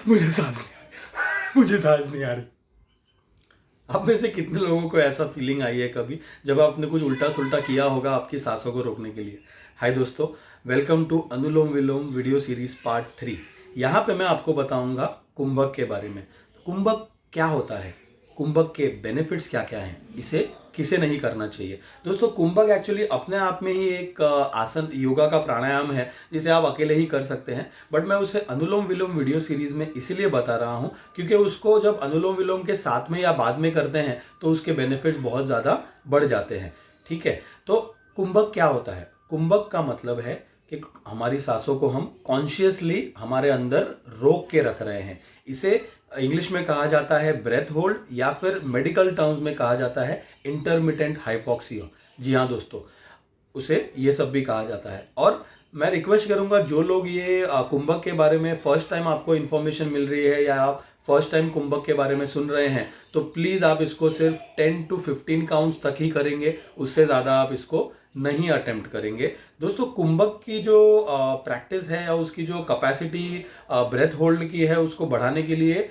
मुझे सांस नहीं आ रही, मुझे सांस नहीं आ रही। आप में से कितने लोगों को ऐसा फीलिंग आई है कभी जब आपने कुछ उल्टा सुल्टा किया होगा आपकी सांसों को रोकने के लिए? हाय दोस्तों, welcome to Anulom Vilom video series part 3। यहाँ पे मैं आपको बताऊंगा कुंभक के बारे में। कुंभक क्या होता है, कुंभक के बेनिफिट्स क्या क्या हैं, इसे किसे नहीं करना चाहिए। दोस्तों, कुंभक एक्चुअली अपने आप में ही एक आसन योगा का प्राणायाम है जिसे आप अकेले ही कर सकते हैं। बट मैं उसे अनुलोम विलोम वीडियो सीरीज में इसीलिए बता रहा हूँ क्योंकि उसको जब अनुलोम विलोम के साथ में या बाद में करते हैं तो उसके बेनिफिट्स बहुत ज़्यादा बढ़ जाते हैं। ठीक है, तो कुंभक क्या होता है? कुंभक का मतलब है कि हमारी सांसों को हम कॉन्शियसली हमारे अंदर रोक के रख रहे हैं। इसे इंग्लिश में कहा जाता है ब्रेथ होल्ड, या फिर मेडिकल टर्म्स में कहा जाता है इंटरमिटेंट हाइपोक्सिया। जी हाँ दोस्तों, उसे ये सब भी कहा जाता है। और मैं रिक्वेस्ट करूंगा, जो लोग ये कुंभक के बारे में फर्स्ट टाइम आपको इन्फॉर्मेशन मिल रही है या आप फर्स्ट टाइम कुंभक के बारे में सुन रहे हैं, तो प्लीज़ आप इसको सिर्फ 10 to 15 काउंट्स तक ही करेंगे, उससे ज़्यादा आप इसको नहीं अटेम्प्ट करेंगे। दोस्तों, कुंभक की जो प्रैक्टिस है या उसकी जो कैपेसिटी ब्रेथ होल्ड की है उसको बढ़ाने के लिए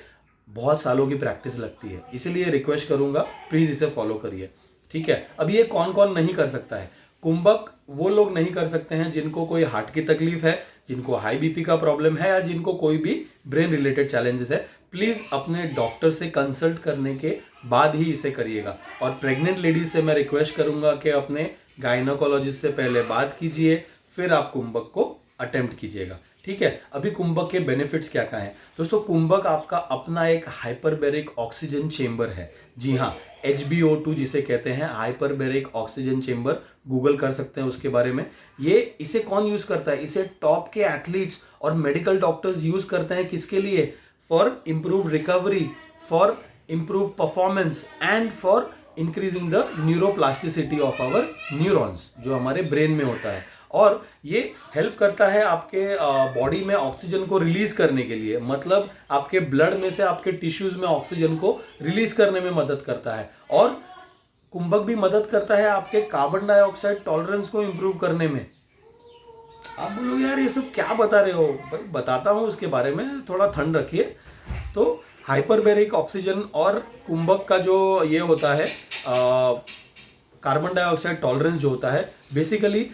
बहुत सालों की प्रैक्टिस लगती है। इसीलिए रिक्वेस्ट करूंगा, प्लीज़ इसे फॉलो करिए। ठीक है, अब ये कौन कौन नहीं कर सकता है कुंभक? वो लोग नहीं कर सकते हैं जिनको कोई हार्ट की तकलीफ है, जिनको हाई बीपी का प्रॉब्लम है, या जिनको कोई भी ब्रेन रिलेटेड चैलेंजेस है। प्लीज़ अपने डॉक्टर से कंसल्ट करने के बाद ही इसे करिएगा। और प्रेग्नेंट लेडीज से मैं रिक्वेस्ट करूंगा कि अपने गायनोकोलॉजिस्ट से पहले बात कीजिए, फिर आप कुंभक को अटेम्प्ट कीजिएगा। ठीक है, अभी कुंभक के बेनिफिट्स क्या क्या हैं? दोस्तों, कुंभक आपका अपना एक हाइपरबेरिक ऑक्सीजन चेंबर है। जी हाँ, HbO2 जिसे कहते हैं, हाइपरबेरिक ऑक्सीजन चेंबर, गूगल कर सकते हैं उसके बारे में। ये इसे कौन यूज करता है? इसे टॉप के एथलीट्स और मेडिकल डॉक्टर्स यूज करते हैं। किसके लिए? For improve recovery, for improve performance and for increasing the neuroplasticity of our neurons, जो हमारे ब्रेन में होता है। और ये हेल्प करता है आपके बॉडी में ऑक्सीजन को रिलीज करने के लिए, मतलब आपके ब्लड में से आपके टिश्यूज में ऑक्सीजन को रिलीज करने में मदद करता है। और कुंभक भी मदद करता है आपके कार्बन डाइऑक्साइड टॉलरेंस को इंप्रूव करने में। आप बोलोगे यार ये सब क्या बता रहे हो? भाई बताता हूँ उसके बारे में, थोड़ा ठंड रखिए। तो हाइपरबेरिक ऑक्सीजन और कुंभक का जो ये होता है कार्बन डाइऑक्साइड टॉलरेंस जो होता है, बेसिकली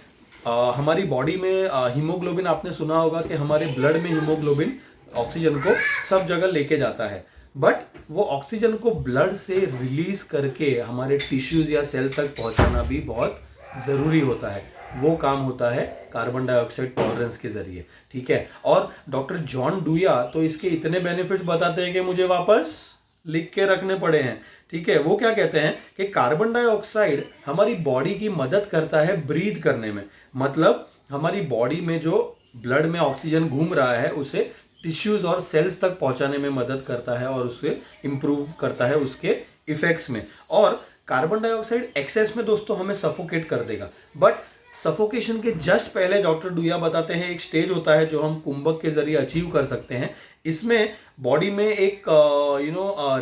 हमारी बॉडी में हीमोग्लोबिन, आपने सुना होगा कि हमारे ब्लड में हीमोग्लोबिन ऑक्सीजन को सब जगह लेके जाता है। बट वो ऑक्सीजन को ब्लड से रिलीज करके हमारे टिश्यूज या सेल तक पहुंचाना भी बहुत ज़रूरी होता है। वो काम होता है कार्बन डाइऑक्साइड टॉलरेंस के जरिए। ठीक है, और डॉक्टर जॉन डूया तो इसके इतने बेनिफिट्स बताते हैं कि मुझे वापस लिख के रखने पड़े हैं। ठीक है, वो क्या कहते हैं कि कार्बन डाइऑक्साइड हमारी बॉडी की मदद करता है ब्रीथ करने में। मतलब हमारी बॉडी में जो ब्लड में ऑक्सीजन घूम रहा है उसे टिश्यूज और सेल्स तक पहुंचाने में मदद करता है और उसे इंप्रूव करता है उसके इफेक्ट्स में। और कार्बन डाइऑक्साइड एक्सेस में दोस्तों हमें सफोकेट कर देगा। बट सफोकेशन के जस्ट पहले डॉक्टर डूया बताते हैं एक स्टेज होता है जो हम कुंभक के जरिए अचीव कर सकते हैं। इसमें बॉडी में एक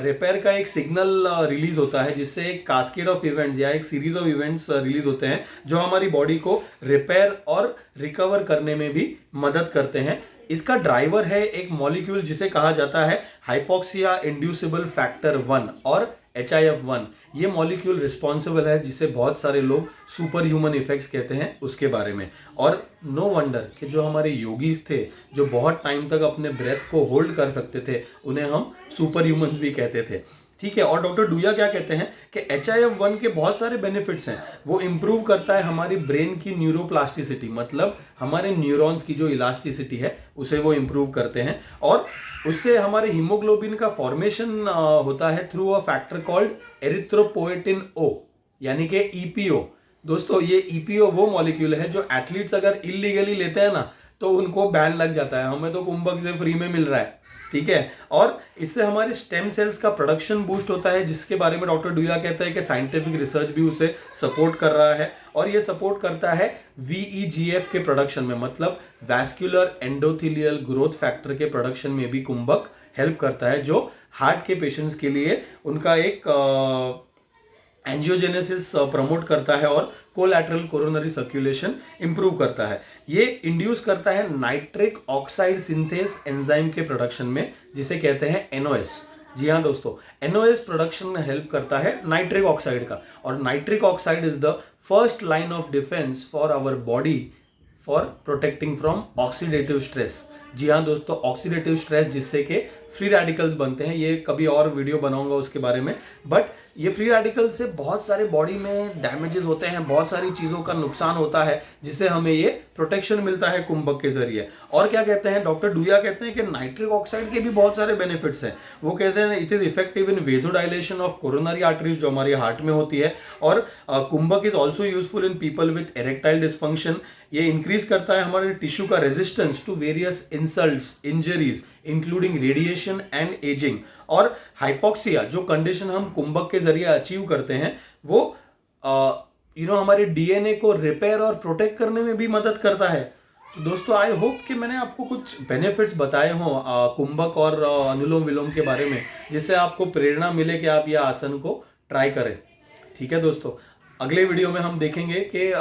रिपेयर का एक सिग्नल रिलीज होता है, जिससे एक कास्केड ऑफ इवेंट्स या एक सीरीज ऑफ इवेंट्स रिलीज होते हैं जो हमारी बॉडी को रिपेयर और रिकवर करने में भी मदद करते हैं। इसका ड्राइवर है एक मॉलिक्यूल जिसे कहा जाता है हाइपोक्सिया इंड्यूसिबल फैक्टर 1 और HIF1। ये मॉलिक्यूल रिस्पॉन्सिबल है जिसे बहुत सारे लोग सुपर ह्यूमन इफेक्ट्स कहते हैं, उसके बारे में। और नो वंडर कि जो हमारे योगीज थे, जो बहुत टाइम तक अपने ब्रेथ को होल्ड कर सकते थे, उन्हें हम सुपर ह्यूमन्स भी कहते थे। ठीक है, और डॉक्टर डूया क्या कहते हैं कि HIF1 के बहुत सारे बेनिफिट्स हैं। वो इम्प्रूव करता है हमारी ब्रेन की न्यूरोप्लास्टिसिटी, मतलब हमारे न्यूरॉन्स की जो इलास्टिसिटी है उसे वो इम्प्रूव करते हैं। और उससे हमारे हीमोग्लोबिन का फॉर्मेशन होता है through a factor called erythropoietin O, यानी कि EPO। दोस्तों, ये EPO वो मॉलिक्यूल है जो एथलीट्स अगर इलीगली लेते हैं ना तो उनको बैन लग जाता है। हमें तो कुंभक से फ्री में मिल रहा है। ठीक है, और इससे हमारे स्टेम सेल्स का प्रोडक्शन बूस्ट होता है, जिसके बारे में डॉक्टर डूया कहता है कि साइंटिफिक रिसर्च भी उसे सपोर्ट कर रहा है। और ये सपोर्ट करता है VEGF के प्रोडक्शन में, मतलब वैस्कुलर एंडोथेलियल ग्रोथ फैक्टर के प्रोडक्शन में भी कुंभक हेल्प करता है, जो हार्ट के पेशेंट्स के लिए उनका एक एंजियोजेनेसिस प्रमोट करता है और कोलैटरल कोरोनरी सर्कुलेशन इंप्रूव करता है। ये इंड्यूस करता है नाइट्रिक ऑक्साइड सिंथेस एंजाइम के प्रोडक्शन में, जिसे कहते हैं एनओएस। जी हाँ दोस्तों, एनओएस प्रोडक्शन में हेल्प करता है नाइट्रिक ऑक्साइड का, और nitric oxide is the first line of defence for our body for protecting from oxidative stress. जी हाँ दोस्तों, ऑक्सीडेटिव स्ट्रेस जिससे कि फ्री रेडिकल्स बनते हैं, ये कभी और वीडियो बनाऊंगा उसके बारे में। बट ये फ्री रेडिकल से बहुत सारे बॉडी में डैमेजेस होते हैं, बहुत सारी चीज़ों का नुकसान होता है, जिससे हमें ये प्रोटेक्शन मिलता है कुंभक के जरिए। और क्या कहते हैं डॉक्टर डूया, कहते हैं कि नाइट्रिक ऑक्साइड के भी बहुत सारे बेनिफिट्स हैं। वो कहते हैं it is effective in vasodilation of coronary arteries, जो हमारी हार्ट में होती है। और kumbhaka is also useful in people with erectile dysfunction. ये इंक्रीज करता है हमारे टिश्यू का resistance to various insults, injuries including radiation and ageing. और हाइपोक्सिया जो कंडीशन हम कुंभक के जरिए अचीव करते हैं, वो हमारे डीएनए को रिपेयर और प्रोटेक्ट करने में भी मदद करता है। तो दोस्तों आई होप कि मैंने आपको कुछ बेनिफिट्स बताए हों कुंभक और अनुलोम विलोम के बारे में, जिससे आपको प्रेरणा मिले कि आप यह आसन को ट्राई करें। ठीक है दोस्तों, अगले वीडियो में हम देखेंगे कि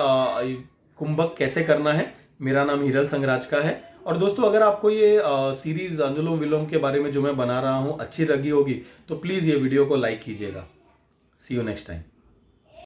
कुंभक कैसे करना है। मेरा नाम हीरल संगराज का है। और दोस्तों अगर आपको ये सीरीज अनुलोम विलोम के बारे में जो मैं बना रहा हूँ अच्छी लगी होगी, तो प्लीज़ ये वीडियो को लाइक कीजिएगा। सी यू नेक्स्ट टाइम।